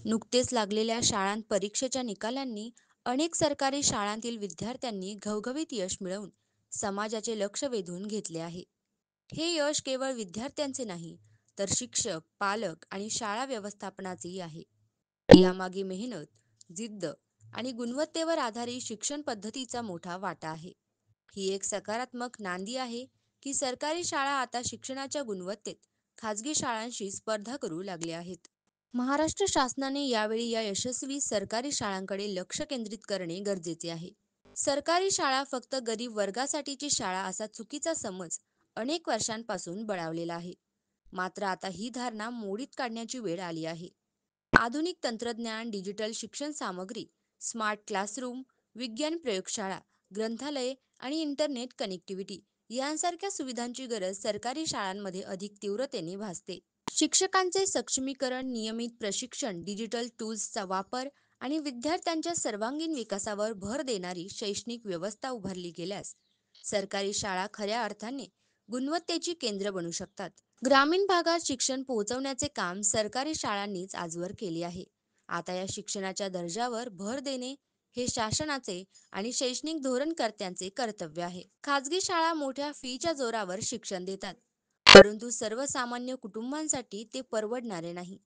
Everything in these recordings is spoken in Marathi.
नुकतेच लागलेल्या शाळांत परीक्षेच्या निकालांनी अनेक सरकारी शाळांतील विद्यार्थ्यांनी घवघवीत यश मिळवून समाजाचे लक्ष वेधून घेतले आहे. हे यश केवळ विद्यार्थ्यांचे नाही, तर शिक्षक, पालक आणि शाळा व्यवस्थापनाचेही आहे. यामागे मेहनत, जिद्द आणि गुणवत्तेवर आधारित शिक्षण पद्धतीचा मोठा वाटा आहे. ही एक सकारात्मक नांदी आहे की सरकारी शाळा आता शिक्षणाच्या गुणवत्तेत खाजगी शाळांशी स्पर्धा करू लागले आहेत. महाराष्ट्र शासनाने यावेळी या यशस्वी सरकारी शाळांकडे लक्ष केंद्रित करणे गरजेचे आहे. सरकारी शाळा फक्त गरीब वर्गासाठीची शाळा असा चुकीचा समज अनेक वर्षांपासून बळावलेला आहे. मात्र आता ही धारणा मोडीत काढण्याची वेळ आली आहे. आधुनिक तंत्रज्ञान, डिजिटल शिक्षण सामग्री, स्मार्ट क्लासरूम, विज्ञान प्रयोगशाळा, ग्रंथालये आणि इंटरनेट कनेक्टिव्हिटी यांसारख्या सुविधांची गरज सरकारी शाळांमध्ये अधिक तीव्रतेने भासते. शिक्षकांचे सक्षमीकरण, नियमित प्रशिक्षण, डिजिटल टूल्सचा वापर आणि विद्यार्थ्यांच्या सर्वांगीण विकासावर भर देणारी शैक्षणिक व्यवस्था उभारली गेल्यास सरकारी शाळा खऱ्या अर्थाने गुणवत्तेची केंद्र बनू शकतात. ग्रामीण भागात शिक्षण पोहोचवण्याचे काम सरकारी शाळांनीच आजवर केले आहे. आता या शिक्षणाच्या दर्जावर भर देणे हे शासनाचे आणि शैक्षणिक धोरणकर्त्यांचे कर्तव्य आहे. खाजगी शाळा मोठ्या फीच्या जोरावर शिक्षण देतात, परंतु सर्वसामान्य कुटुंबांसाठी ते परवडणारे नाही.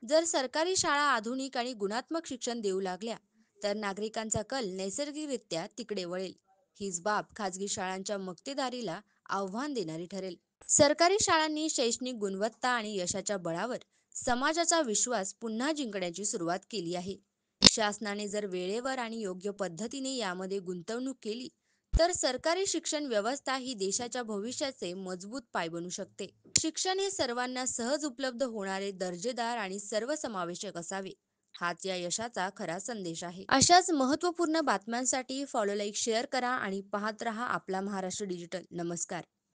जर सरकारी शाळा आधुनिक आणि गुणात्मक शिक्षण देऊ लागल्या, तर नागरिकांचा कल नैसर्गिकरित्या तिकडे वळेल. हीच बाब खाजगी शाळांच्या मक्तेदारीला आव्हान देणारी ठरेल. सरकारी शाळांनी शैक्षणिक गुणवत्ता आणि यशाच्या बळावर समाजाचा विश्वास पुन्हा जिंकण्याची सुरुवात केली आहे. शासनाने जर वेळेवर आणि योग्य पद्धतीने यामध्ये गुंतवणूक केली, तर सरकारी शिक्षण व्यवस्था ही देशाच्या भविष्याचे मजबूत पाय बनू शकते. शिक्षण हे सर्वांना सहज उपलब्ध होणारे, दर्जेदार आणि सर्वसमावेशक असावे, हाच या यशाचा खरा संदेश आहे. अशाच महत्त्वपूर्ण बातम्यांसाठी फॉलो, लाईक, शेअर करा आणि पाहत रहा आपला महाराष्ट्र डिजिटल. नमस्कार.